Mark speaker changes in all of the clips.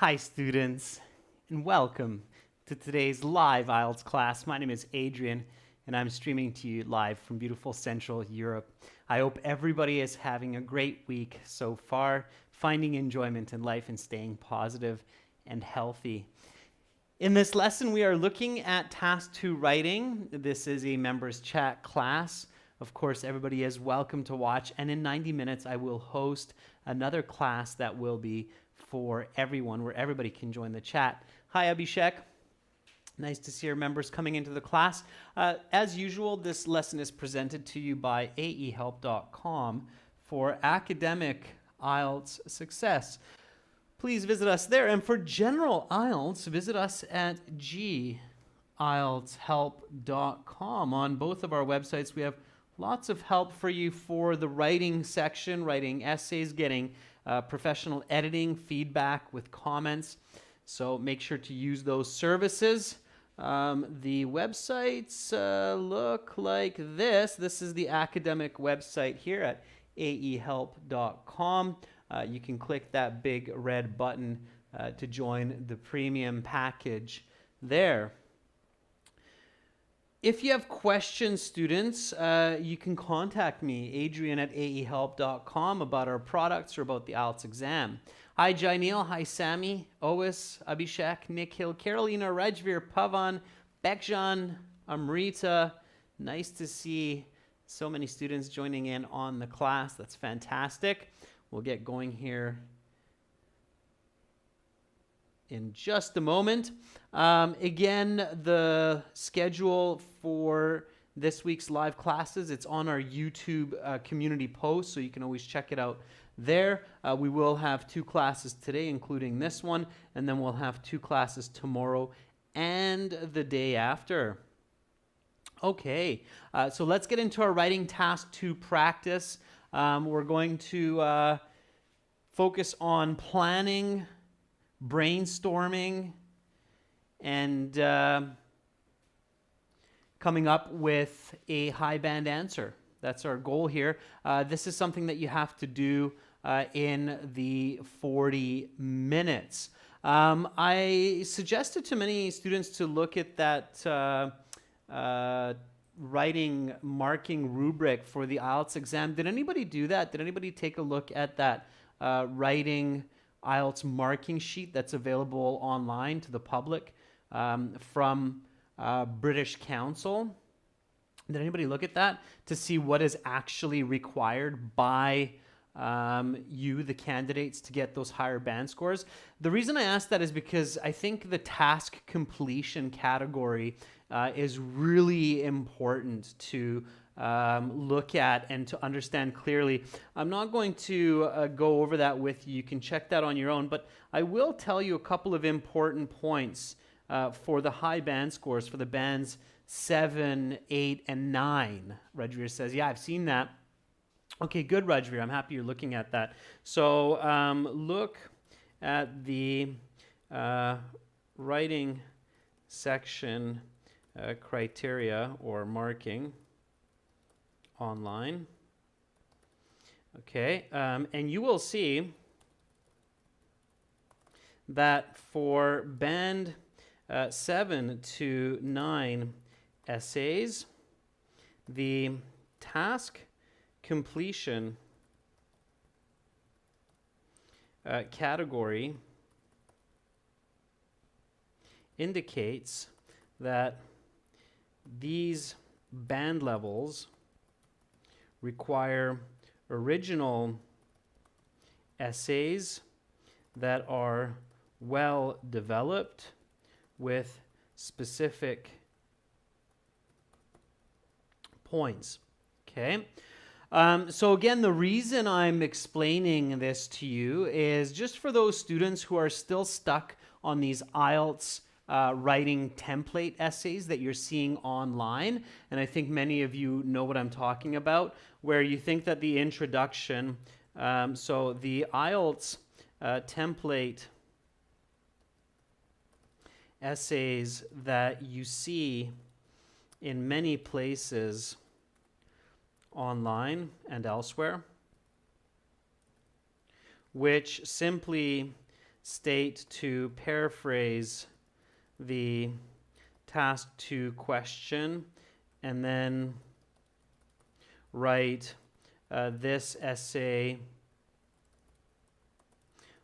Speaker 1: Hi students, and welcome to today's live IELTS class. My name is Adrian, and I'm streaming to you live from beautiful Central Europe. I hope everybody is having a great week so far, finding enjoyment in life and staying positive and healthy. In this lesson, we are looking at Task 2 Writing. This is a members chat class. Of course, everybody is welcome to watch, and in 90 minutes, I will host another class that will be for everyone, where everybody can join the chat. Hi, Abhishek. Nice to see our members coming into the class. As usual, this lesson is presented to you by aehelp.com for academic IELTS success. Please visit us there. And for general IELTS, visit us at IELTShelp.com. On both of our websites, we have lots of help for you for the writing section, writing essays, getting professional editing, feedback with comments. So make sure to use those services. The websites look like this. This is the academic website here at aehelp.com. You can click that big red button to join the premium package there. If you have questions, students, you can contact me, Adrian at aehelp.com, about our products or about the IELTS exam. Hi, Jainil. Hi, Sammy, Ois, Abhishek, Nikhil, Carolina, Rajveer, Pavan, Bekjan, Amrita. Nice to see so many students joining in on the class. That's fantastic. We'll get going here in just a moment. Again, the schedule for this week's live classes, it's on our YouTube community post, so you can always check it out there. We will have 2 classes today, including this one, and then we'll have 2 classes tomorrow and the day after. Okay, so let's get into our writing task 2 practice. We're going to focus on planning, brainstorming, and coming up with a high band answer. That's our goal here. This is something that you have to do in the 40 minutes. I suggested to many students to look at that writing marking rubric for the IELTS exam. Did anybody do that? Did anybody take a look at that writing IELTS marking sheet that's available online to the public from British Council? Did anybody look at that to see what is actually required by you, the candidates, to get those higher band scores? The reason I ask that is because I think the task completion category is really important to look at and to understand clearly. I'm not going to go over that with you. You can check that on your own, but I will tell you a couple of important points for the high band scores, for the bands 7, 8, and 9. Rajveer says, yeah, I've seen that. Okay, good, Rajveer. I'm happy you're looking at that. So look at the writing section criteria or marking online. Okay, and you will see that for band 7 to 9 essays, the task completion category indicates that these band levels require original essays that are well developed with specific points. Okay. So again, the reason I'm explaining this to you is just for those students who are still stuck on these IELTS writing template essays that you're seeing online, and I think many of you know what I'm talking about, where you think that the introduction, so the IELTS template essays that you see in many places online and elsewhere, which simply state to paraphrase the task 2 question, and then write this essay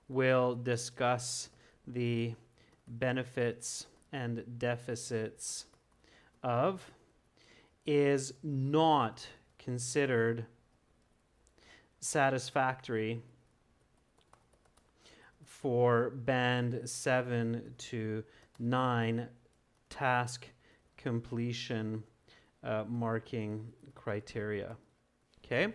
Speaker 1: will discuss the benefits and deficits of, is not considered satisfactory for band 7 to 9 task completion marking criteria. Okay?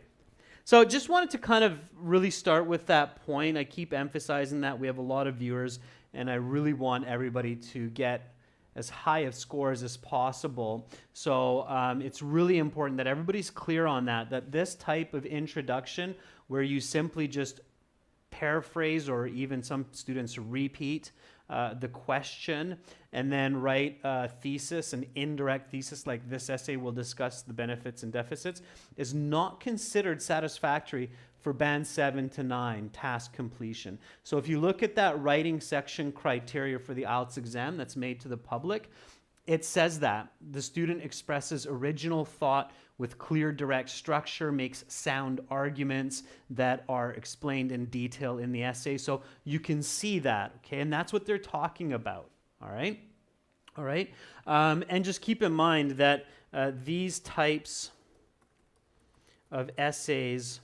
Speaker 1: So just wanted to kind of really start with that point. I keep emphasizing that we have a lot of viewers, and I really want everybody to get as high of scores as possible. So it's really important that everybody's clear on that this type of introduction where you simply just paraphrase, or even some students repeat the question and then write a thesis, an indirect thesis like this essay will discuss the benefits and deficits, is not considered satisfactory for band 7 to 9 task completion. So if you look at that writing section criteria for the IELTS exam that's made to the public, it says that the student expresses original thought with clear, direct structure, makes sound arguments that are explained in detail in the essay. So you can see that, okay? And that's what they're talking about, all right? All right? And just keep in mind that these types of essays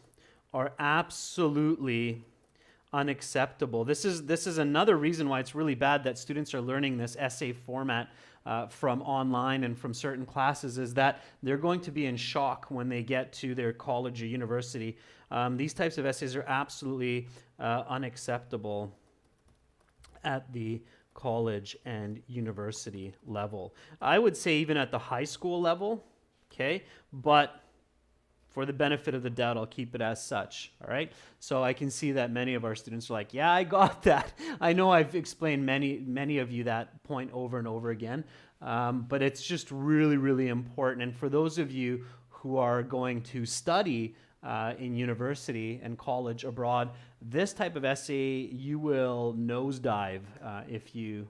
Speaker 1: are absolutely unacceptable. This is another reason why it's really bad that students are learning this essay format from online and from certain classes, is that they're going to be in shock when they get to their college or university. These types of essays are absolutely unacceptable at the college and university level. I would say even at the high school level, okay? But for the benefit of the doubt, I'll keep it as such, all right? So I can see that many of our students are like, yeah, I got that. I know I've explained many of you that point over and over again, but it's just really, really important. And for those of you who are going to study in university and college abroad, this type of essay, you will nosedive if you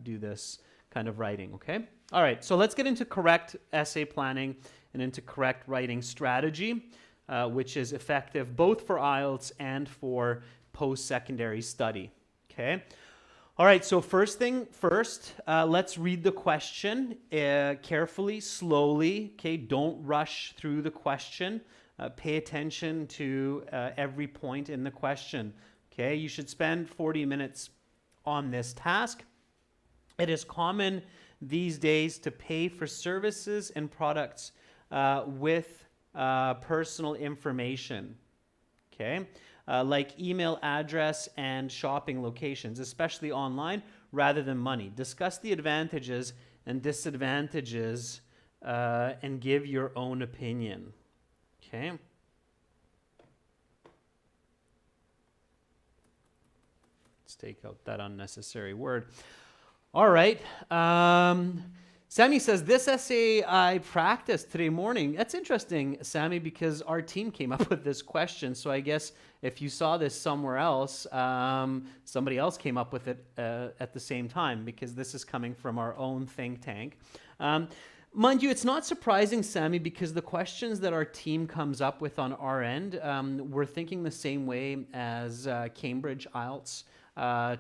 Speaker 1: do this kind of writing, okay? All right, so let's get into correct essay planning and into correct writing strategy, which is effective both for IELTS and for post-secondary study, okay? All right, so first thing first, let's read the question carefully, slowly, okay? Don't rush through the question. Pay attention to every point in the question, okay? You should spend 40 minutes on this task. It is common these days to pay for services and products with personal information, okay? Like email address and shopping locations, especially online, rather than money. Discuss the advantages and disadvantages and give your own opinion, okay? Let's take out that unnecessary word. All right. Sammy says, this essay I practiced today morning. That's interesting, Sammy, because our team came up with this question. So I guess if you saw this somewhere else, somebody else came up with it at the same time, because this is coming from our own think tank. Mind you, it's not surprising, Sammy, because the questions that our team comes up with on our end, we're thinking the same way as Cambridge IELTS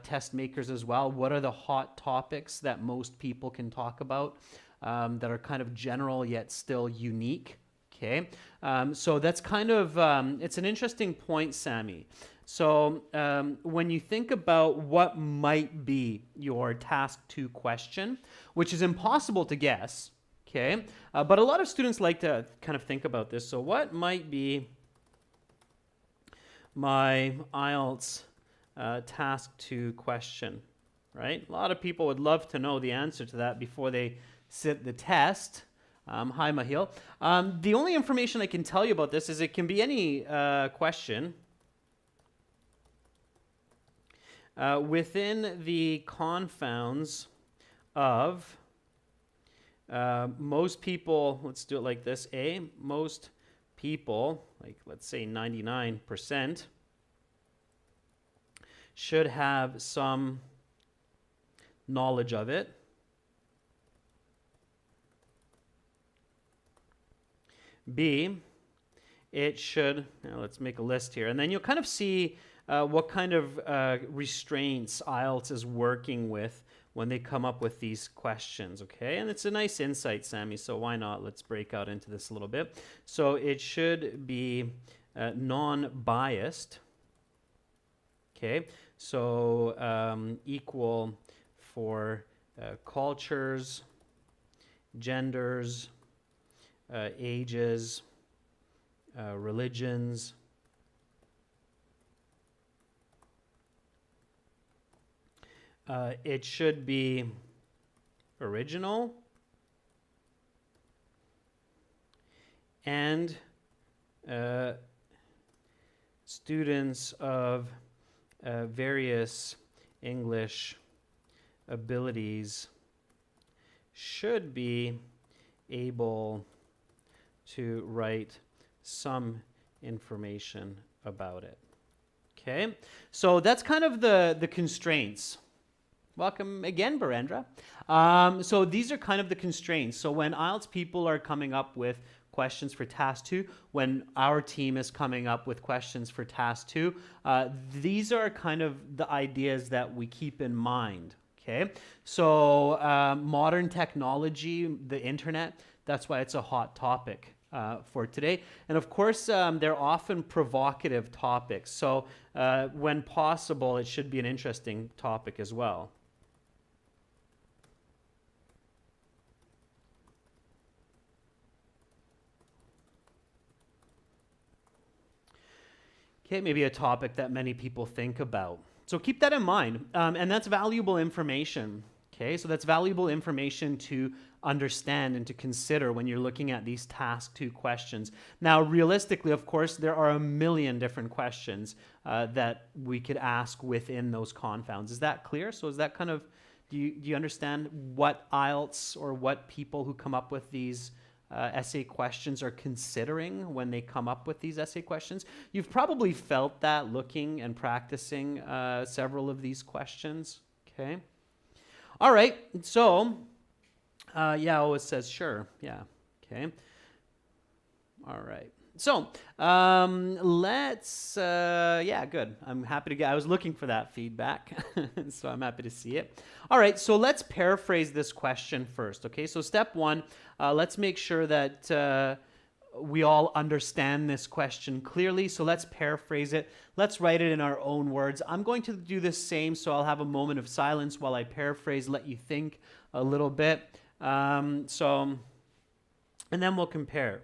Speaker 1: test makers as well. What are the hot topics that most people can talk about that are kind of general yet still unique? Okay, so that's kind of, it's an interesting point, Sammy. So when you think about what might be your task 2 question, which is impossible to guess, okay, but a lot of students like to kind of think about this. So what might be my IELTS task 2 question, right? A lot of people would love to know the answer to that before they sit the test. Hi, Mahil. The only information I can tell you about this is it can be any question within the confounds of most people. Let's do it like this. Most people, like let's say 99%, should have some knowledge of it. B, it should, now let's make a list here, and then you'll kind of see what kind of restraints IELTS is working with when they come up with these questions, okay? And it's a nice insight, Sammy, so why not? Let's break out into this a little bit. So it should be non-biased, okay? So equal for cultures, genders, ages, religions, it should be original and students of various English abilities should be able to write some information about it. Okay, so that's kind of the constraints. Welcome again, Barendra. So these are kind of the constraints. So when IELTS people are coming up with questions for task 2, when our team is coming up with questions for task 2, these are kind of the ideas that we keep in mind. Okay, so modern technology, the internet, that's why it's a hot topic for today. And of course, they're often provocative topics. So when possible, it should be an interesting topic as well. Okay, maybe a topic that many people think about. So keep that in mind, and that's valuable information. Okay, so that's valuable information to understand and to consider when you're looking at these task 2 questions. Now, realistically, of course, there are a million different questions that we could ask within those confounds. Is that clear? So is that kind of, do you understand what IELTS or what people who come up with these essay questions are considering when they come up with these essay questions? You've probably felt that looking and practicing several of these questions, okay? All right, so, yeah, it says sure, yeah, okay. All right, so let's, yeah, good. I'm happy to get, I was looking for that feedback, so I'm happy to see it. All right, so let's paraphrase this question first, okay? So step 1, let's make sure that we all understand this question clearly. So let's paraphrase it. Let's write it in our own words. I'm going to do the same, so I'll have a moment of silence while I paraphrase, let you think a little bit. And then we'll compare.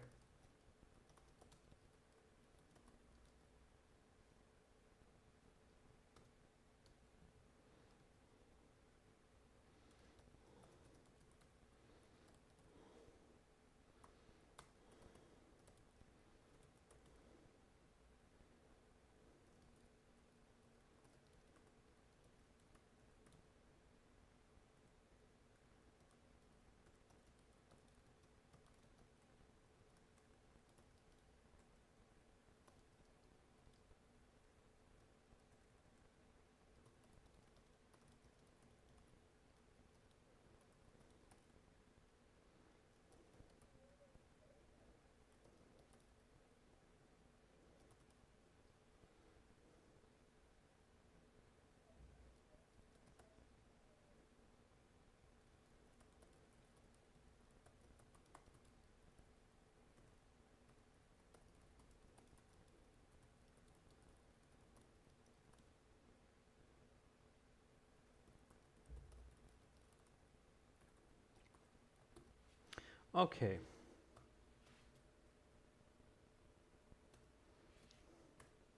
Speaker 1: Okay.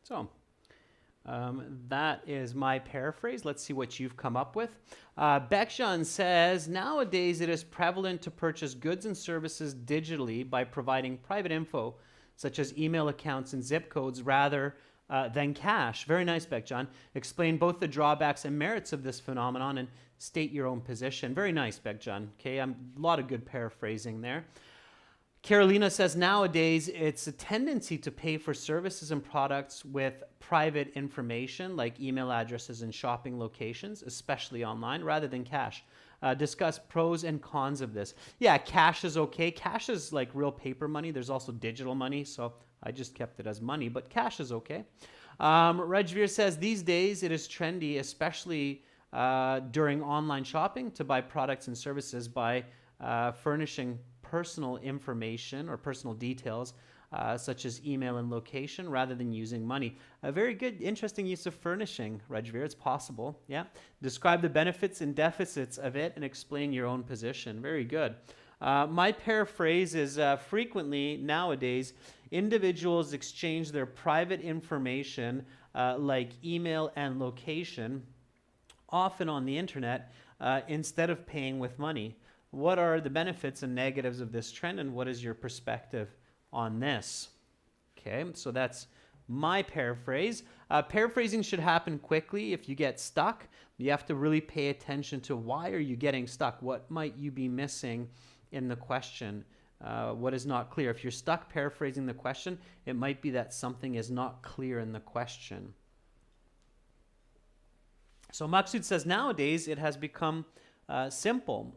Speaker 1: So that is my paraphrase. Let's see what you've come up with. Bekshan says, nowadays it is prevalent to purchase goods and services digitally by providing private info, such as email accounts and zip codes, rather than cash. Very nice, Bekshan. Explain both the drawbacks and merits of this phenomenon and state your own position. Very nice, Bekshan. Okay, a lot of good paraphrasing there. Carolina says nowadays it's a tendency to pay for services and products with private information like email addresses and shopping locations, especially online, rather than cash. Discuss pros and cons of this. Yeah, cash is okay. Cash is like real paper money. There's also digital money, so I just kept it as money, but cash is okay. Rajveer says these days it is trendy, especially during online shopping, to buy products and services by furnishing personal information or personal details such as email and location rather than using money. A very good, interesting use of furnishing, Rajveer. It's possible. Yeah. Describe the benefits and deficits of it and explain your own position. Very good. My paraphrase is frequently nowadays, individuals exchange their private information like email and location, often on the internet, instead of paying with money. What are the benefits and negatives of this trend, and what is your perspective on this? Okay, so that's my paraphrase. Paraphrasing should happen quickly. If you get stuck, you have to really pay attention to why are you getting stuck? What might you be missing in the question? What is not clear? If you're stuck paraphrasing the question, it might be that something is not clear in the question. So Maksud says nowadays it has become simple.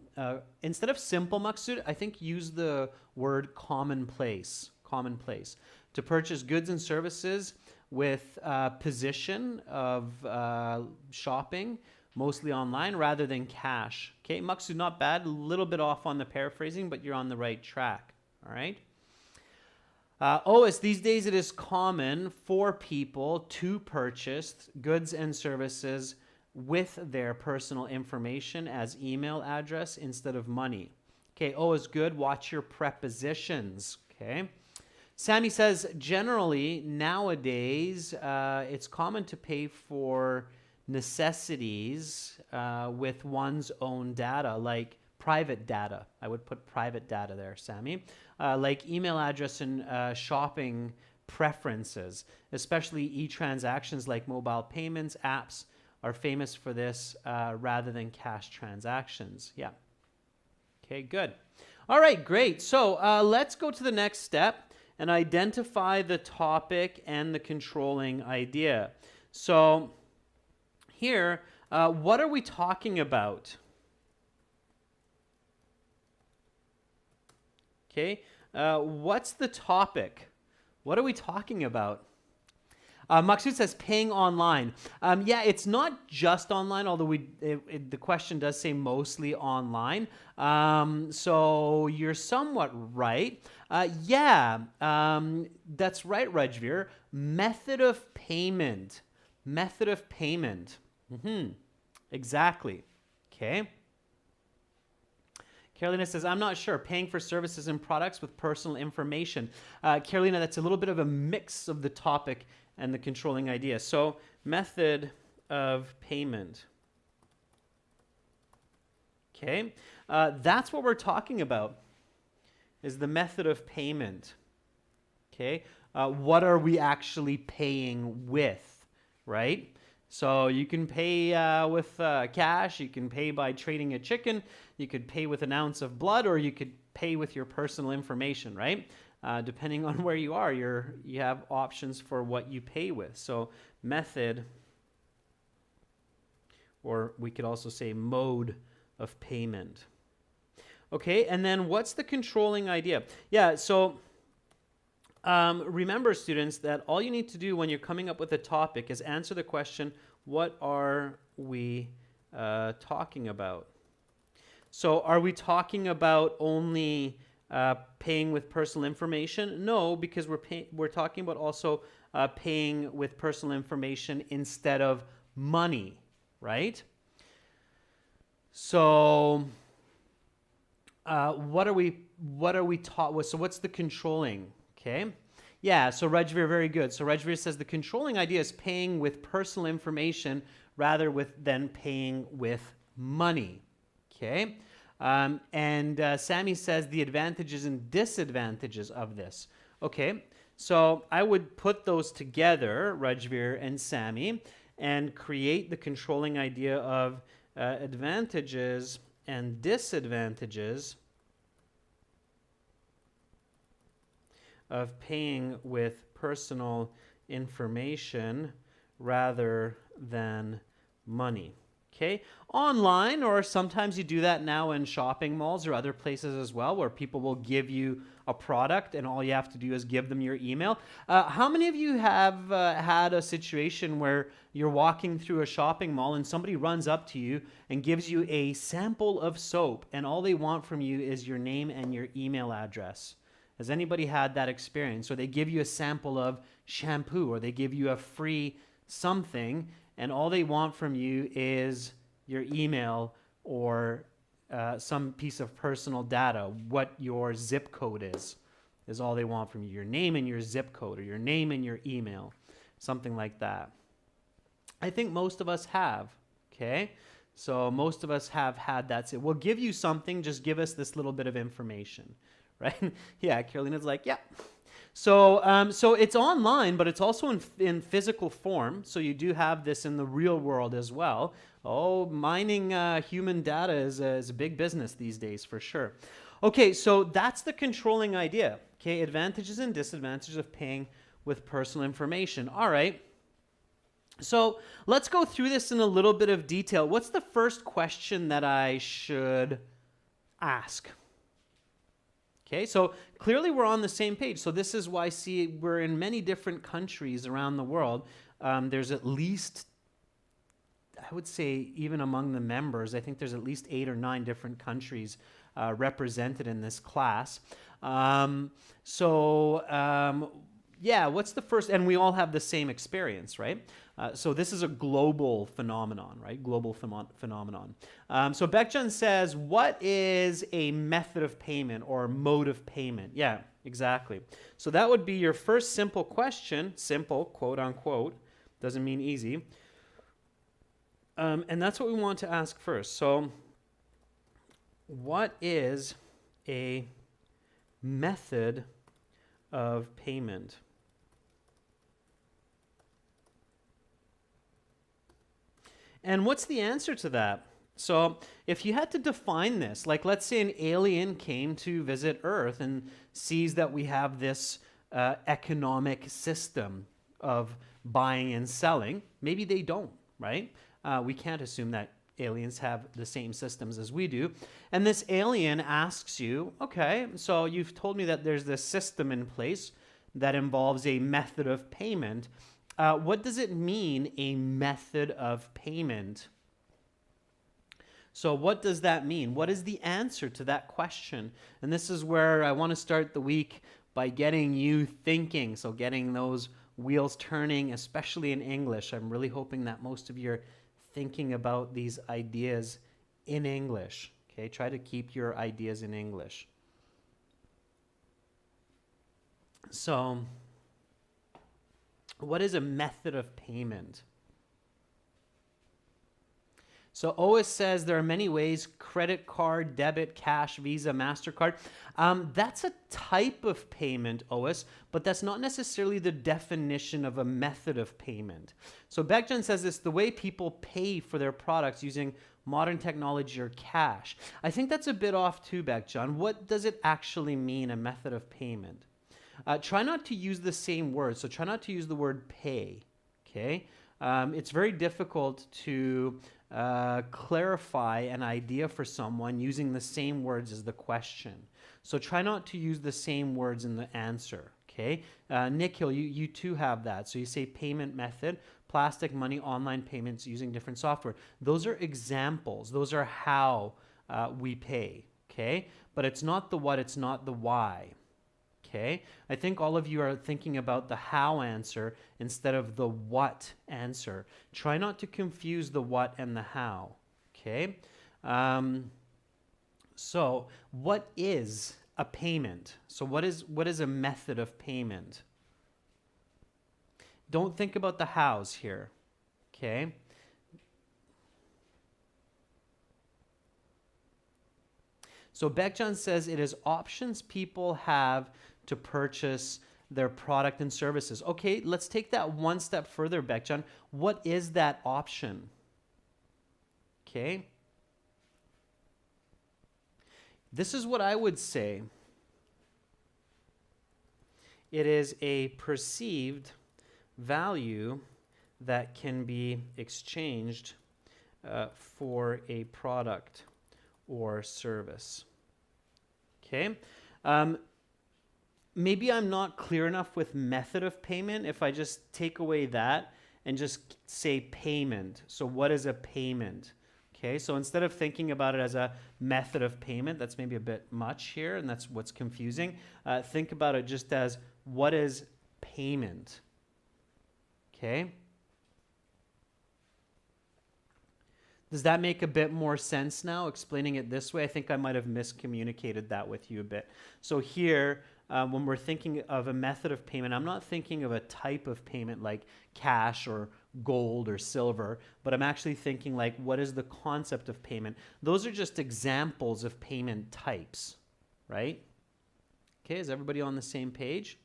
Speaker 1: Instead of simple, Maksud, I think use the word commonplace. Commonplace. To purchase goods and services with position of shopping, mostly online, rather than cash. Okay, Maksud, not bad. A little bit off on the paraphrasing, but you're on the right track. All right. Ois, these days it is common for people to purchase goods and services with their personal information as email address instead of money. Okay, O is good. Watch your prepositions. Okay. Sammy says, generally, nowadays, it's common to pay for necessities with one's own data, like private data. I would put private data there, Sammy. Like email address and shopping preferences, especially e-transactions like mobile payments, apps, are famous for this rather than cash transactions. Yeah. Okay, good. All right, great. So let's go to the next step and identify the topic and the controlling idea. So here, what are we talking about? Okay, what's the topic? What are we talking about? Maksud says paying online. Yeah, it's not just online, although the question does say mostly online. So you're somewhat right. Yeah, that's right, Rajveer. Method of payment. Method of payment. Exactly. Okay. Carolina says, I'm not sure. Paying for services and products with personal information. Carolina, that's a little bit of a mix of the topic and the controlling idea. So, method of payment. Okay, that's what we're talking about, is the method of payment. Okay, what are we actually paying with, right? So you can pay with cash, you can pay by trading a chicken, you could pay with an ounce of blood, or you could pay with your personal information, right? Depending on where you are, you have options for what you pay with. So method, or we could also say mode of payment. Okay, and then what's the controlling idea? Yeah, so remember, students, that all you need to do when you're coming up with a topic is answer the question, what are we talking about? So are we talking about only paying with personal information? No, because we're talking about also paying with personal information instead of money, right? So what are we taught with? So what's the controlling? Okay. Yeah, so Rajveer, very good. So Rajveer says the controlling idea is paying with personal information rather than paying with money. Okay. And Sammy says the advantages and disadvantages of this. Okay, so I would put those together, Rajveer and Sammy, and create the controlling idea of advantages and disadvantages of paying with personal information rather than money. Okay, online, or sometimes you do that now in shopping malls or other places as well, where people will give you a product and all you have to do is give them your email. How many of you have had a situation where you're walking through a shopping mall and somebody runs up to you and gives you a sample of soap and all they want from you is your name and your email address? Has anybody had that experience? Or they give you a sample of shampoo, or they give you a free something, and all they want from you is your email or some piece of personal data. What your zip code is all they want from you. Your name and your zip code, or your name and your email, something like that. I think most of us have, okay? So most of us have had that. So we'll give you something, just give us this little bit of information, right? Yeah, Carolina's like, yeah. So it's online, but it's also in physical form. So you do have this in the real world as well. Oh, mining human data is a big business these days, for sure. Okay, so that's the controlling idea. Okay, advantages and disadvantages of paying with personal information. All right. So let's go through this in a little bit of detail. What's the first question that I should ask? Okay, so clearly we're on the same page. So this is why, see, we're in many different countries around the world. There's at least, I would say, even among the members, I think there's at least 8 or 9 different countries represented in this class. Yeah, what's the first? And we all have the same experience, right? So this is a global phenomenon, right? Global phenomenon. So Beckjan says, what is a method of payment or mode of payment? Yeah, exactly. So that would be your first simple question, simple, quote unquote, doesn't mean easy. And that's what we want to ask first. So what is a method of payment? And what's the answer to that? So if you had to define this, like let's say an alien came to visit Earth and sees that we have this economic system of buying and selling. Maybe they don't, right? We can't assume that aliens have the same systems as we do. And this alien asks you, okay, so you've told me that there's this system in place that involves a method of payment. What does it mean, a method of payment? So what does that mean? What is the answer to that question? And this is where I want to start the week by getting you thinking, so getting those wheels turning, especially in English. I'm really hoping that most of you are thinking about these ideas in English. Okay, try to keep your ideas in English. So, what is a method of payment? So Ois says there are many ways: credit card, debit, cash, Visa, MasterCard. That's a type of payment, Ois, but that's not necessarily the definition of a method of payment. So Beckjan says it's the way people pay for their products using modern technology or cash. I think that's a bit off too, Beckjan. What does it actually mean, a method of payment? Try not to use the same word. So try not to use the word pay, okay? It's very difficult to clarify an idea for someone using the same words as the question. So try not to use the same words in the answer, okay? Nikhil, you too have that. So you say payment method, plastic money, online payments using different software. Those are examples. Those are how we pay, okay? But it's not the what, it's not the why. Okay, I think all of you are thinking about the how answer instead of the what answer. Try not to confuse the what and the how. Okay, so what is a payment? So what is a method of payment? Don't think about the hows here. Okay. So Beckjan says it is options people have to purchase their product and services. Okay, let's take that one step further, Beckjan. What is that option? Okay. This is what I would say. It is a perceived value that can be exchanged for a product or service. Okay? Maybe I'm not clear enough with method of payment if I just take away that and just say payment. So what is a payment? Okay, so instead of thinking about it as a method of payment, that's maybe a bit much here, and that's what's confusing. Think about it just as what is payment? Okay. Does that make a bit more sense now, explaining it this way? I think I might have miscommunicated that with you a bit. So here, when we're thinking of a method of payment, I'm not thinking of a type of payment like cash or gold or silver, but I'm actually thinking like, what is the concept of payment? Those are just examples of payment types, right? Okay, is everybody on the same page?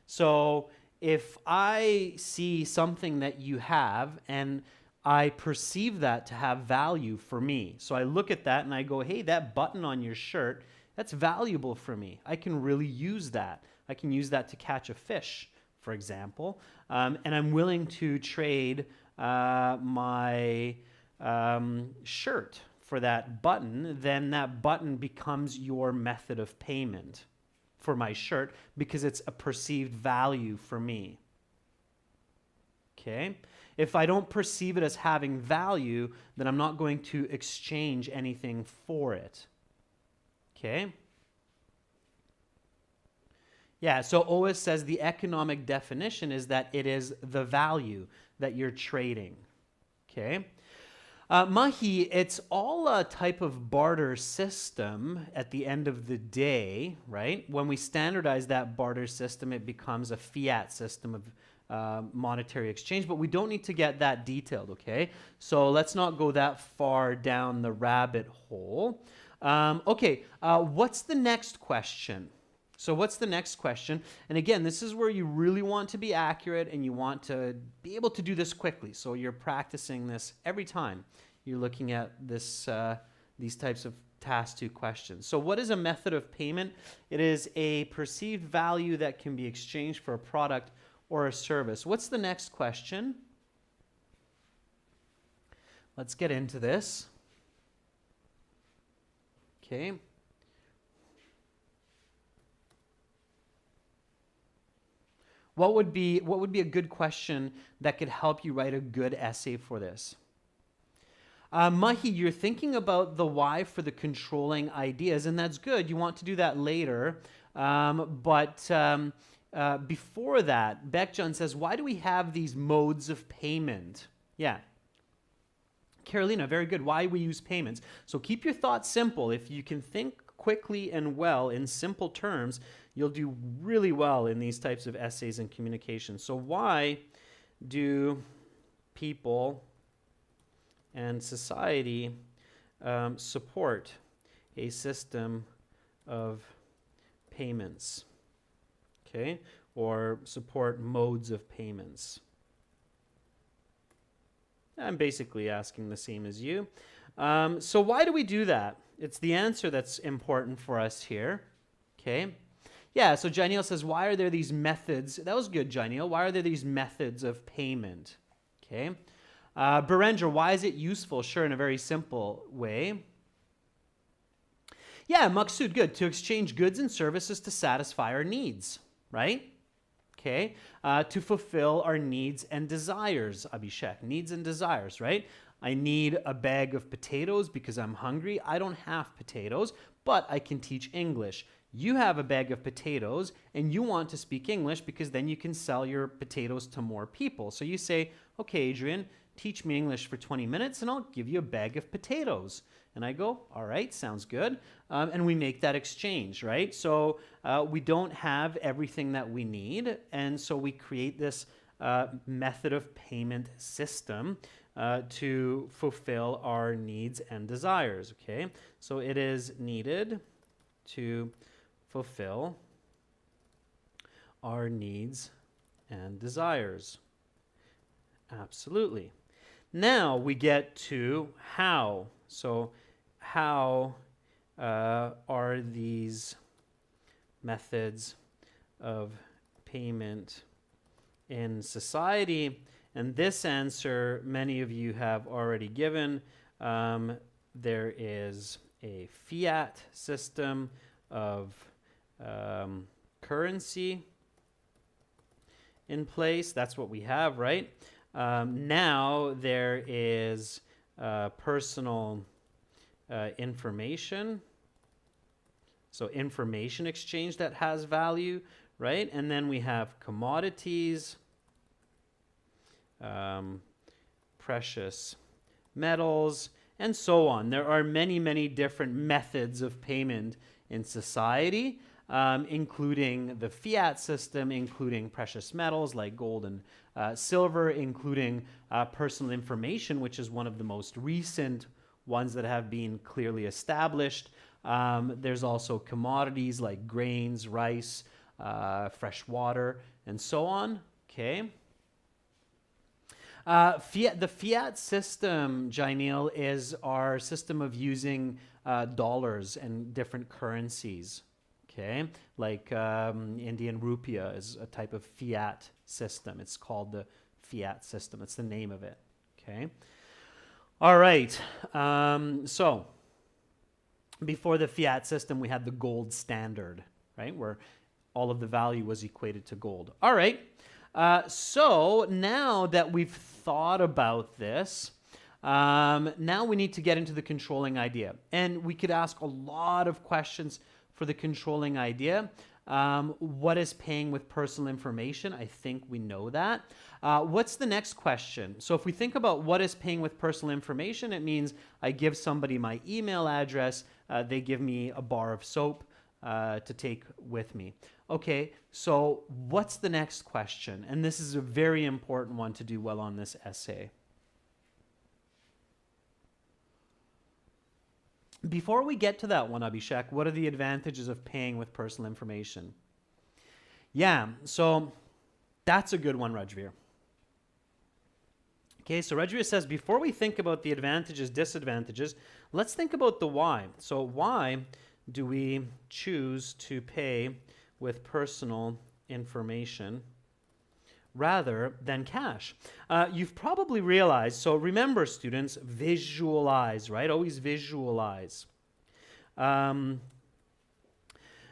Speaker 1: So if I see something that you have and I perceive that to have value for me, so I look at that and I go, hey, that button on your shirt, that's valuable for me. I can really use that. I can use that to catch a fish, for example, and I'm willing to trade my shirt for that button. Then that button becomes your method of payment for my shirt because it's a perceived value for me. Okay? If I don't perceive it as having value, then I'm not going to exchange anything for it. Okay? Yeah, so OIS says the economic definition is that it is the value that you're trading. Okay? Mahi, it's all a type of barter system at the end of the day, right? When we standardize that barter system, it becomes a fiat system of monetary exchange, but we don't need to get that detailed, okay? So let's not go that far down the rabbit hole. What's the next question? So what's the next question? And again, this is where you really want to be accurate and you want to be able to do this quickly. So you're practicing this every time you're looking at this, these types of task 2 questions. So what is a method of payment? It is a perceived value that can be exchanged for a product or a service. What's the next question? Let's get into this. Okay. What would be a good question that could help you write a good essay for this? Mahi, you're thinking about the why for the controlling ideas, and that's good. You want to do that later. Before that, Beckjohn says, why do we have these modes of payment? Yeah. Carolina, very good. Why we use payments. So keep your thoughts simple. If you can think quickly and well in simple terms, you'll do really well in these types of essays and communication. So why do people and society support a system of payments? Okay, or support modes of payments. I'm basically asking the same as you. So why do we do that? It's the answer that's important for us here. Okay. Yeah, so Janelle says, why are there these methods? That was good, Janelle. Why are there these methods of payment? Okay. Berendra, why is it useful? Sure, in a very simple way. Yeah, Maksud, good. To exchange goods and services to satisfy our needs, right? Okay. To fulfill our needs and desires, Abhishek. Needs and desires, right? I need a bag of potatoes because I'm hungry. I don't have potatoes, but I can teach English. You have a bag of potatoes and you want to speak English because then you can sell your potatoes to more people. So you say, okay, Adrian, teach me English for 20 minutes and I'll give you a bag of potatoes. And I go, all right, sounds good. And we make that exchange, right? So we don't have everything that we need. And so we create this method of payment system to fulfill our needs and desires, okay? So it is needed to fulfill our needs and desires. Absolutely. Now we get to how. So how are these methods of payment in society. And this answer, many of you have already given. There is a fiat system of currency in place. That's what we have, right? Now there is personal information. So information exchange that has value, right? And then we have commodities, precious metals, and so on. There are many, many different methods of payment in society, including the fiat system, including precious metals like gold and silver, including personal information, which is one of the most recent ones that have been clearly established. There's also commodities like grains, rice, fresh water, and so on. Okay. The fiat system, Jainil, is our system of using dollars and different currencies. Okay, like Indian rupiah is a type of fiat system. It's called the fiat system. It's the name of it. Okay. All right. So before the fiat system, we had the gold standard, right, where all of the value was equated to gold. All right. So now that we've thought about this, now we need to get into the controlling idea. And we could ask a lot of questions for the controlling idea. What is paying with personal information? I think we know that. What's the next question? So if we think about what is paying with personal information, it means I give somebody my email address, they give me a bar of soap to take with me. Okay, so what's the next question? And this is a very important one to do well on this essay. Before we get to that one, Abhishek, what are the advantages of paying with personal information? Yeah, so that's a good one, Rajveer. Okay, so Rajveer says, before we think about the advantages, disadvantages, let's think about the why. So why do we choose to pay with personal information rather than cash? You've probably realized, so remember students, visualize, right? Always visualize.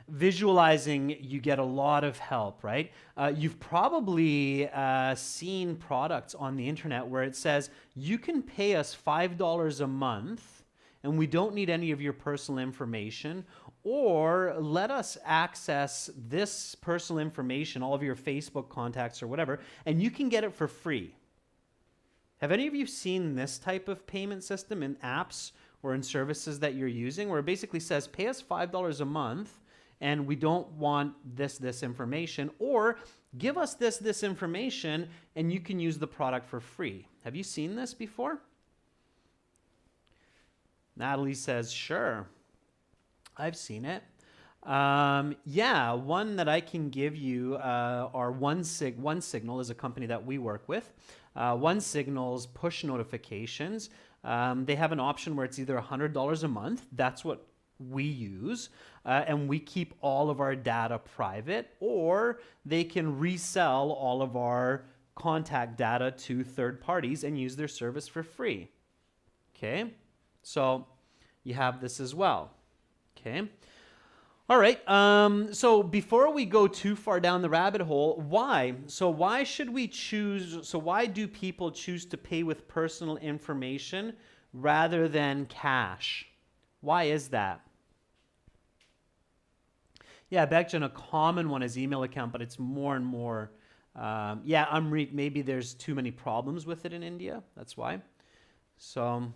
Speaker 1: Visualizing, you get a lot of help, right? You've probably seen products on the internet where it says, you can pay us $5 a month and we don't need any of your personal information, or let us access this personal information, all of your Facebook contacts or whatever, and you can get it for free. Have any of you seen this type of payment system in apps or in services that you're using, where it basically says, pay us $5 a month and we don't want this information, or give us this information and you can use the product for free? Have you seen this before? Natalie says, sure. I've seen it. Yeah, one that I can give you are One Signal is a company that we work with. One Signal's push notifications. They have an option where it's either $100 a month. That's what we use. And we keep all of our data private, or they can resell all of our contact data to third parties and use their service for free. Okay, so you have this as well. Okay. All right. So before we go too far down the rabbit hole, why? So why should we choose? So why do people choose to pay with personal information rather than cash? Why is that? Yeah, Bekjan, a common one is email account, but it's more and more. Yeah, Amrit, maybe there's too many problems with it in India. That's why. So.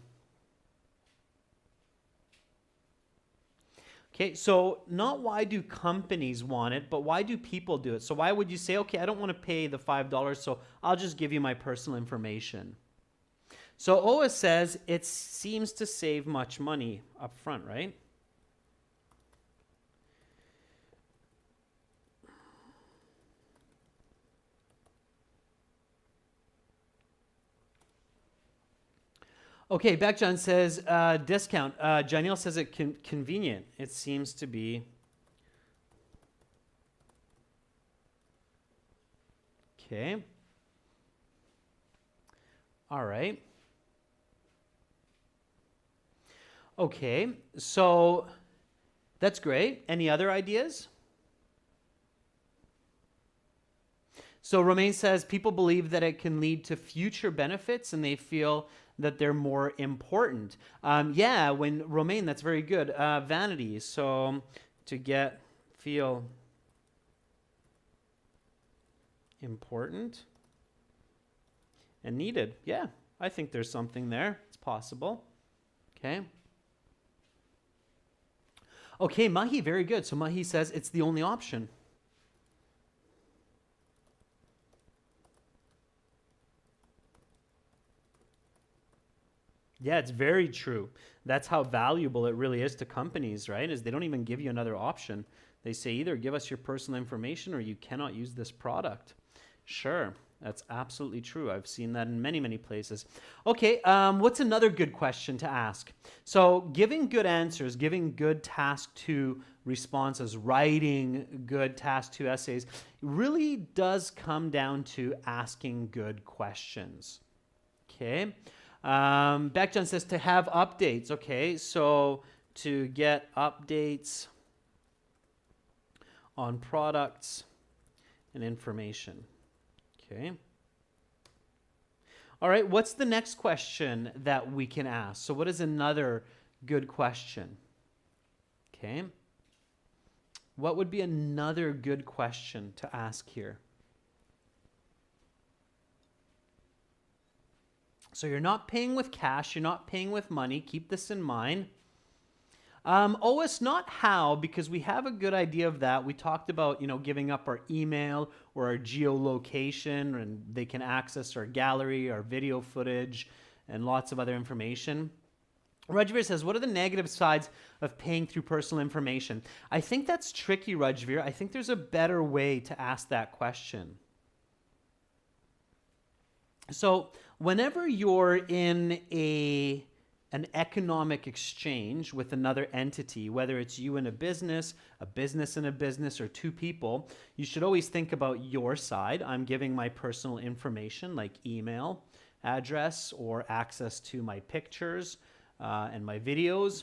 Speaker 1: Okay, so not why do companies want it, but why do people do it? So why would you say, okay, I don't want to pay the $5, so I'll just give you my personal information? So Oa says it seems to save much money up front, right? Okay, Bekjan says discount. Janil says it convenient. It seems to be Okay. All right. Okay, so that's great. Any other ideas? So Romain says people believe that it can lead to future benefits and they feel that they're more important. Yeah, when Romain, that's very good. Vanity. So to feel important and needed. Yeah, I think there's something there. It's possible. Okay. Okay, Mahi, very good. So Mahi says it's the only option. Yeah, it's very true. That's how valuable it really is to companies, right? Is they don't even give you another option. They say either give us your personal information or you cannot use this product. Sure, that's absolutely true. I've seen that in many, many places. Okay, what's another good question to ask? So giving good answers, giving good task to responses, writing good task to essays really does come down to asking good questions. Okay. Beckjohn says to have updates. Okay, so to get updates on products and information. Okay. All right, what's the next question that we can ask? So what is another good question? Okay. What would be another good question to ask here? So you're not paying with cash, you're not paying with money. Keep this in mind. It's not how, because we have a good idea of that. We talked about, giving up our email or our geolocation, and they can access our gallery, our video footage, and lots of other information. Rajveer says, what are the negative sides of paying through personal information? I think that's tricky, Rajveer. I think there's a better way to ask that question. So whenever you're in an economic exchange with another entity, whether it's you and a business and a business, or two people, you should always think about your side. I'm giving my personal information like email address or access to my pictures and my videos.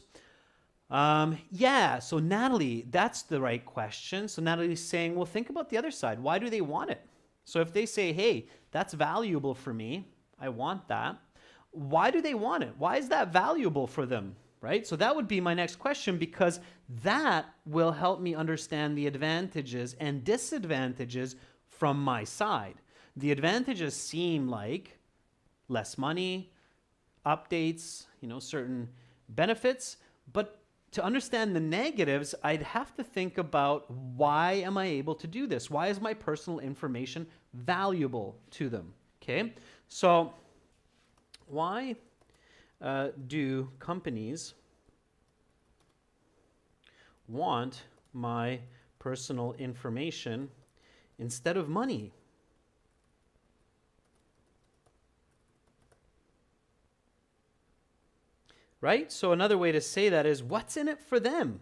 Speaker 1: So Natalie, that's the right question. So Natalie's saying, well, think about the other side. Why do they want it? So if they say, hey, that's valuable for me, I want that. Why do they want it? Why is that valuable for them, right? So that would be my next question, because that will help me understand the advantages and disadvantages from my side. The advantages seem like less money, updates, certain benefits, but to understand the negatives, I'd have to think about, why am I able to do this? Why is my personal information valuable to them? Okay, so why do companies want my personal information instead of money? Right? So another way to say that is, what's in it for them?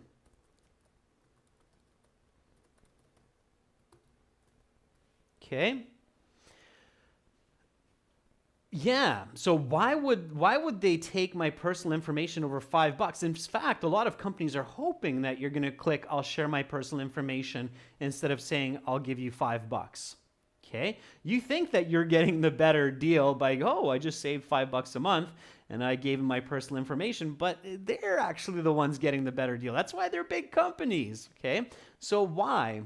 Speaker 1: Okay. Yeah. So why would they take my personal information over $5? In fact, a lot of companies are hoping that you're going to click, I'll share my personal information, instead of saying, I'll give you $5. Okay. You think that you're getting the better deal by, I just saved $5 a month and I gave them my personal information, but they're actually the ones getting the better deal. That's why they're big companies. Okay. So why?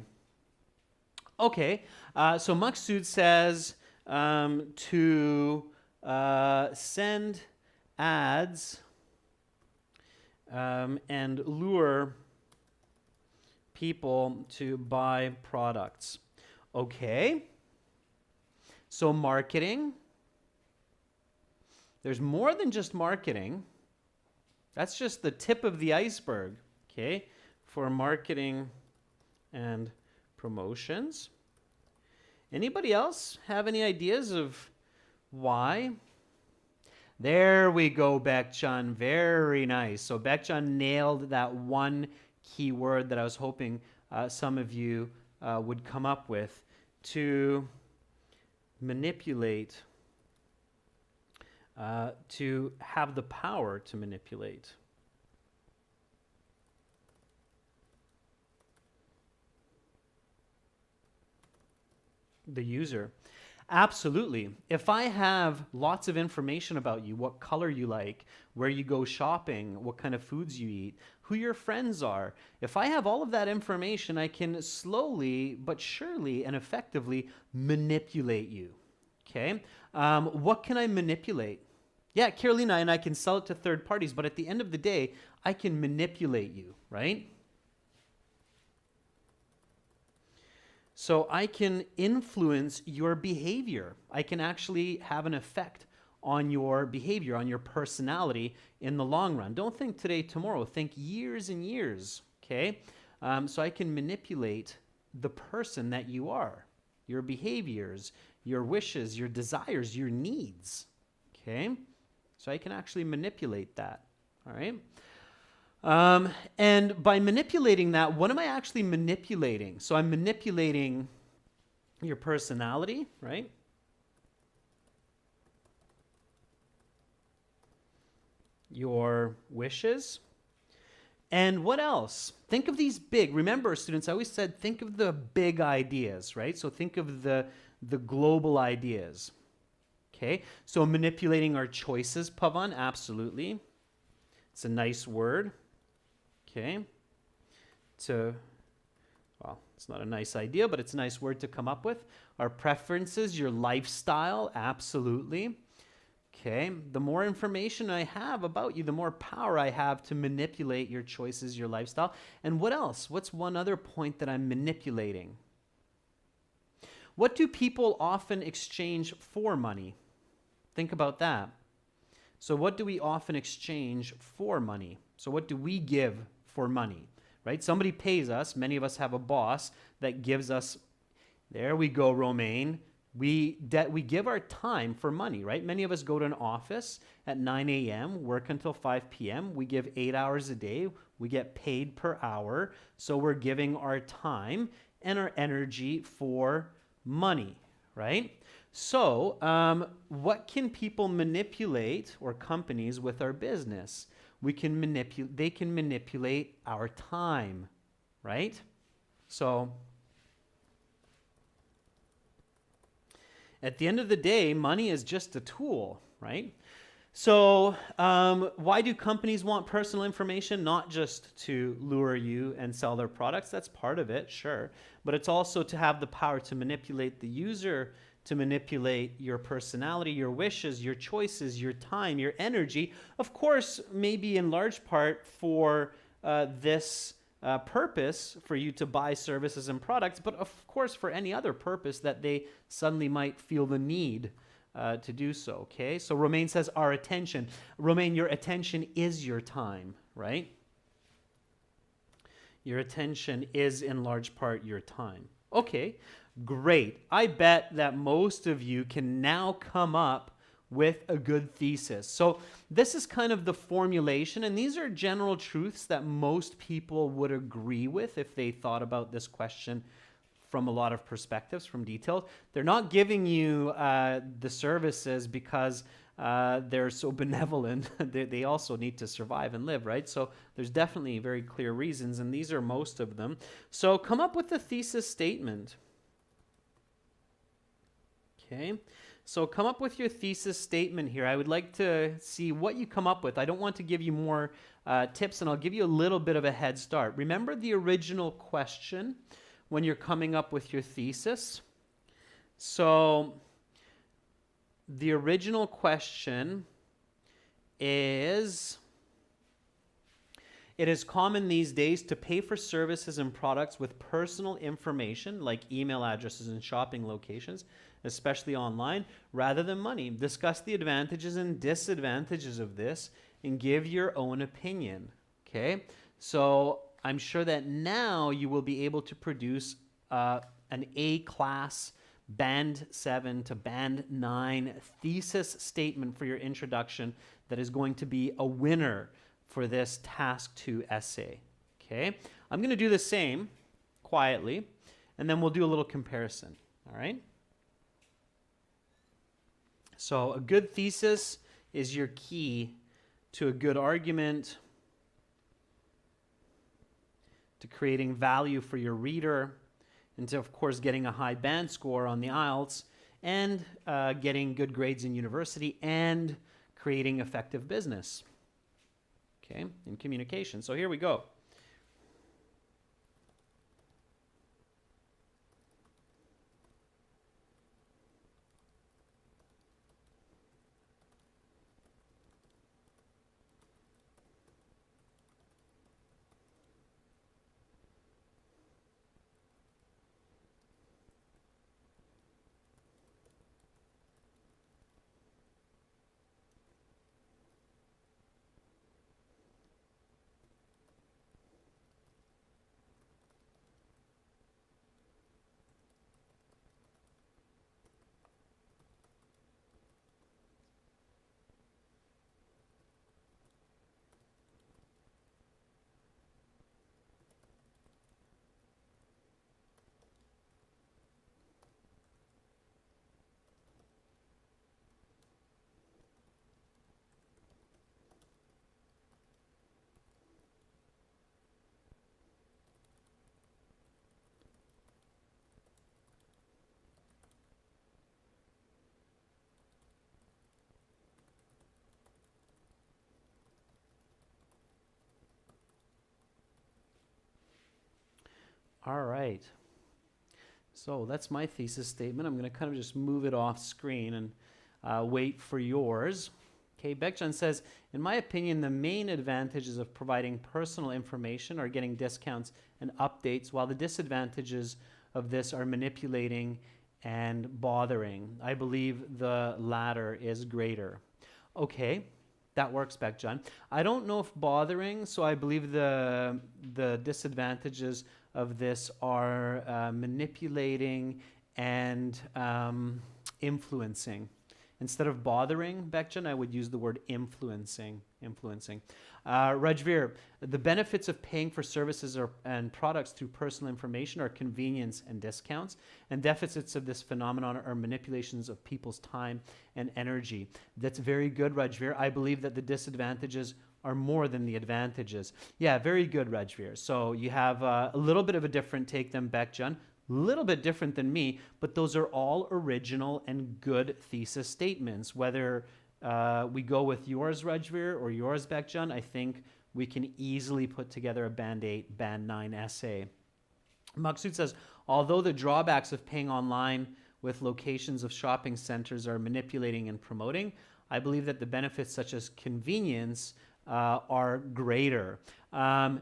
Speaker 1: Okay. So Maksud says to send ads and lure people to buy products. Okay. So marketing. There's more than just marketing. That's just the tip of the iceberg, okay, for marketing and promotions. Anybody else have any ideas of why? There we go, Beckjohn. Very nice. So Beckjohn nailed that one keyword that I was hoping some of you would come up with, to manipulate, to have the power to manipulate. The user. Absolutely. If I have lots of information about you, what color you like, where you go shopping, what kind of foods you eat, who your friends are, if I have all of that information, I can slowly but surely and effectively manipulate you. Okay? What can I manipulate? Yeah, Carolina, and I can sell it to third parties, but at the end of the day, I can manipulate you, right? So I can influence your behavior. I can actually have an effect on your behavior, on your personality in the long run. Don't think today, tomorrow. Think years and years, okay? So I can manipulate the person that you are, your behaviors, your wishes, your desires, your needs, okay? So I can actually manipulate that, all right? And by manipulating that, what am I actually manipulating? So I'm manipulating your personality, right? Your wishes. And what else? Think of these big, remember students, I always said, think of the big ideas, right? So think of the global ideas. Okay, so manipulating our choices, Pavan, absolutely. It's a nice word. Okay, well, it's not a nice idea, but it's a nice word to come up with. Our preferences, your lifestyle, absolutely. Okay, the more information I have about you, the more power I have to manipulate your choices, your lifestyle. And what else? What's one other point that I'm manipulating? What do people often exchange for money? Think about that. So what do we often exchange for money? So what do we give for money, right? Somebody pays us. Many of us have a boss that gives us, there we go, Romaine. We give our time for money, right? Many of us go to an office at 9 a.m., work until 5 p.m. We give 8 hours a day. We get paid per hour. So we're giving our time and our energy for money, right? So what can people manipulate, or companies, with our business? They can manipulate our time, right? So at the end of the day, money is just a tool, right? So why do companies want personal information? Not just to lure you and sell their products. That's part of it, sure. But it's also to have the power to manipulate the user, to manipulate your personality, your wishes, your choices, your time, your energy. Of course, maybe in large part for this purpose, for you to buy services and products, but of course for any other purpose that they suddenly might feel the need to do so, okay? So Romaine says our attention. Romaine, your attention is your time, right? Your attention is in large part your time. Okay, great. I bet that most of you can now come up with a good thesis. So this is kind of the formulation, and these are general truths that most people would agree with if they thought about this question from a lot of perspectives, from details. They're not giving you the services because they're so benevolent. They also need to survive and live, right? So there's definitely very clear reasons, and these are most of them. So come up with a thesis statement. Okay, so come up with your thesis statement here. I would like to see what you come up with. I don't want to give you more tips, and I'll give you a little bit of a head start. Remember the original question when you're coming up with your thesis. So the original question is, it is common these days to pay for services and products with personal information like email addresses and shopping locations, especially online, rather than money. Discuss the advantages and disadvantages of this and give your own opinion. Okay, so I'm sure that now you will be able to produce an A-class Band 7 to Band 9 thesis statement for your introduction that is going to be a winner for this Task 2 essay. Okay, I'm going to do the same quietly, and then we'll do a little comparison. All right? So a good thesis is your key to a good argument, to creating value for your reader, and to, of course, getting a high band score on the IELTS, and getting good grades in university, and creating effective business, okay, in communication. So here we go. All right. So that's my thesis statement. I'm going to kind of just move it off screen and wait for yours. Okay, Bekjan says, in my opinion, the main advantages of providing personal information are getting discounts and updates, while the disadvantages of this are manipulating and bothering. I believe the latter is greater. Okay, that works, Bekjan. I don't know if bothering, so I believe the disadvantages of this are manipulating and influencing. Instead of bothering, Bekjan, I would use the word influencing. Rajveer, the benefits of paying for services and products through personal information are convenience and discounts, and deficits of this phenomenon are manipulations of people's time and energy. That's very good, Rajveer. I believe that the disadvantages are more than the advantages. Yeah, very good, Rajveer. So you have a little bit of a different take than Bekjan, a little bit different than me, but those are all original and good thesis statements. Whether we go with yours, Rajveer, or yours, Bekjan, I think we can easily put together a Band 8, Band 9 essay. Maksud says, although the drawbacks of paying online with locations of shopping centers are manipulating and promoting, I believe that the benefits such as convenience are greater.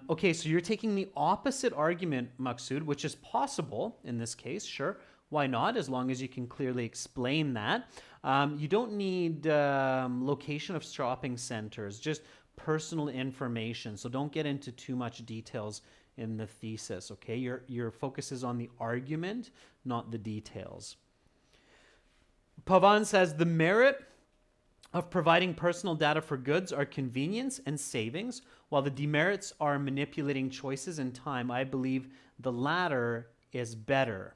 Speaker 1: Okay, so you're taking the opposite argument, Maksud, which is possible in this case, sure. Why not? As long as you can clearly explain that. You don't need location of shopping centers, just personal information. So don't get into too much details in the thesis, okay? Your focus is on the argument, not the details. Pavan says, the merit of providing personal data for goods are convenience and savings, while the demerits are manipulating choices and time. I believe the latter is better.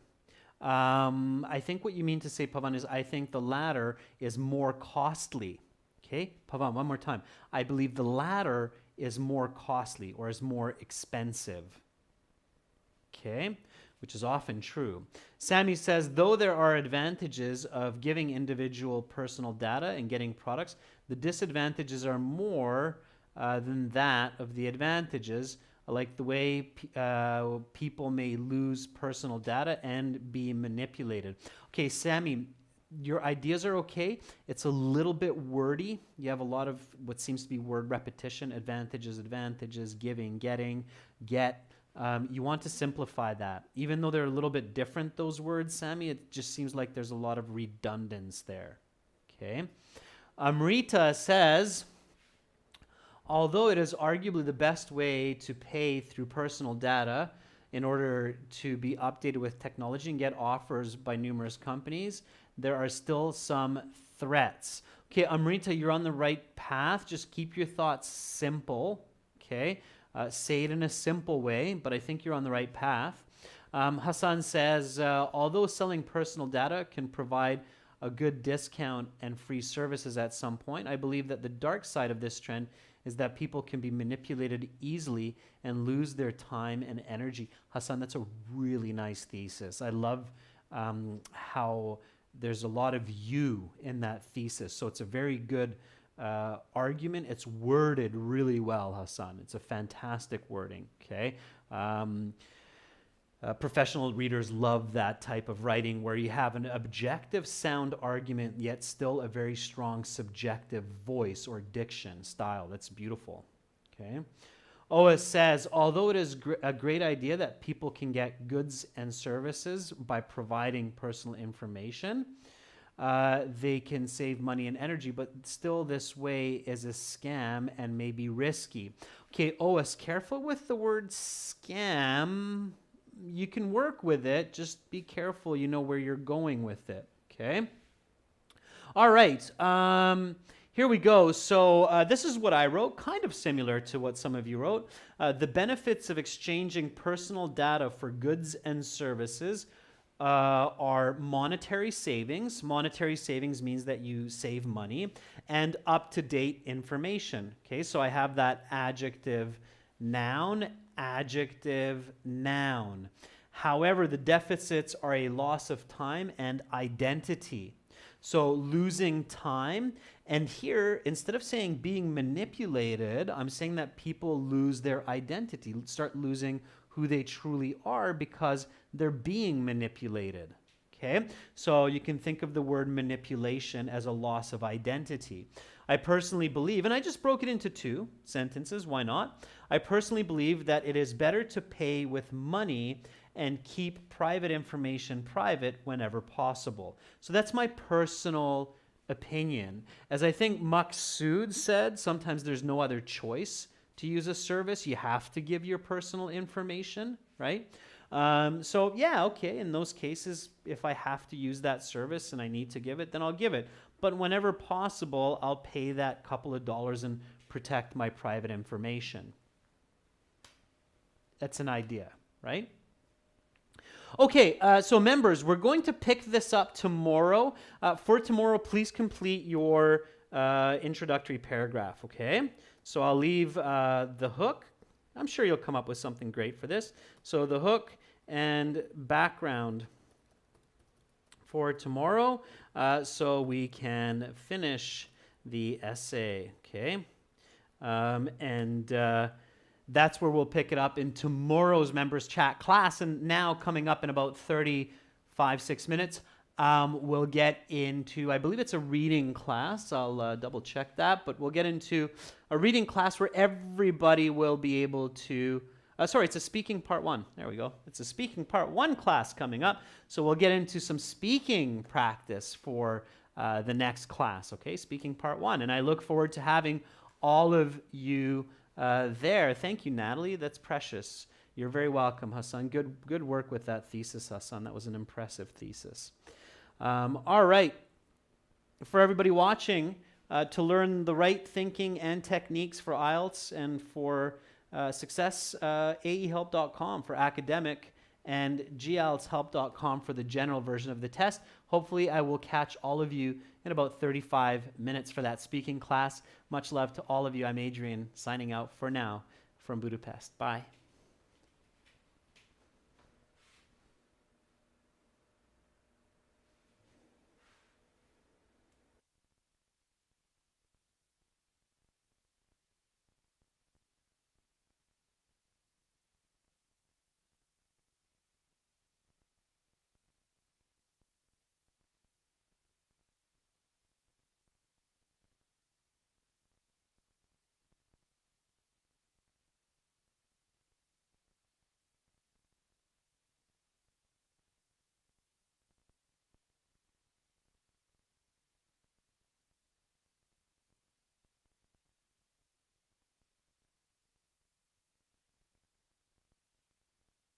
Speaker 1: I think what you mean to say, Pavan, is I think the latter is more costly. Okay, Pavan, one more time. I believe the latter is more costly or is more expensive. Okay, which is often true. Sammy says, though there are advantages of giving individual personal data and getting products, the disadvantages are more than that of the advantages, like the way people may lose personal data and be manipulated. Okay, Sammy, your ideas are okay. It's a little bit wordy. You have a lot of what seems to be word repetition, advantages, giving, getting, get. You want to simplify that. Even though they're a little bit different, those words, Sammy, it just seems like there's a lot of redundance there. Okay. Amrita says, although it is arguably the best way to pay through personal data in order to be updated with technology and get offers by numerous companies, there are still some threats. Okay, Amrita, you're on the right path. Just keep your thoughts simple. Okay. Say it in a simple way, but I think you're on the right path. Hassan says, although selling personal data can provide a good discount and free services at some point. I believe that the dark side of this trend is that people can be manipulated easily and lose their time and energy. Hassan, that's a really nice thesis. I love how there's a lot of you in that thesis. So it's a very good argument. It's worded really well, Hassan. It's a fantastic wording, okay? Professional readers love that type of writing where you have an objective sound argument yet still a very strong subjective voice or diction style. That's beautiful, okay? OS says, although it is a great idea that people can get goods and services by providing personal information, they can save money and energy, but still this way is a scam and may be risky. Okay, OS, careful with the word scam. You can work with it, just be careful, you know where you're going with it, okay? All right, here we go. So this is what I wrote, kind of similar to what some of you wrote. The benefits of exchanging personal data for goods and services are monetary savings. Monetary savings means that you save money, and up-to-date information. Okay, so I have that adjective, noun, adjective, noun. However, the deficits are a loss of time and identity. So losing time, and here, instead of saying being manipulated, I'm saying that people lose their identity, start losing who they truly are because they're being manipulated. Okay, so you can think of the word manipulation as a loss of identity. I personally believe, and I just broke it into 2 sentences, why not? I personally believe that it is better to pay with money and keep private information private whenever possible. So that's my personal opinion. As I think Maqsood said, sometimes there's no other choice to use a service. You have to give your personal information, right? So yeah, okay, in those cases, if I have to use that service and I need to give it, then I'll give it. But whenever possible, I'll pay that couple of dollars and protect my private information. That's an idea, right? Okay, so members, we're going to pick this up tomorrow. For tomorrow, please complete your introductory paragraph, okay? So I'll leave the hook. I'm sure you'll come up with something great for this. So the hook and background for tomorrow, so we can finish the essay, okay? That's where we'll pick it up in tomorrow's members chat class. And now coming up in about 6 minutes, we'll get into, I believe it's a reading class. I'll double check that, but we'll get into a reading class where everybody will be able to, it's a speaking part 1. There we go. It's a speaking part 1 class coming up. So we'll get into some speaking practice for the next class, okay? Speaking part 1. And I look forward to having all of you there. Thank you, Natalie. That's precious. You're very welcome, Hassan. Good work with that thesis, Hassan. That was an impressive thesis. All right. For everybody watching, to learn the right thinking and techniques for IELTS and for success, aehelp.com for academic and gieltshelp.com for the general version of the test. Hopefully, I will catch all of you in about 35 minutes for that speaking class. Much love to all of you. I'm Adrian, signing out for now from Budapest. Bye.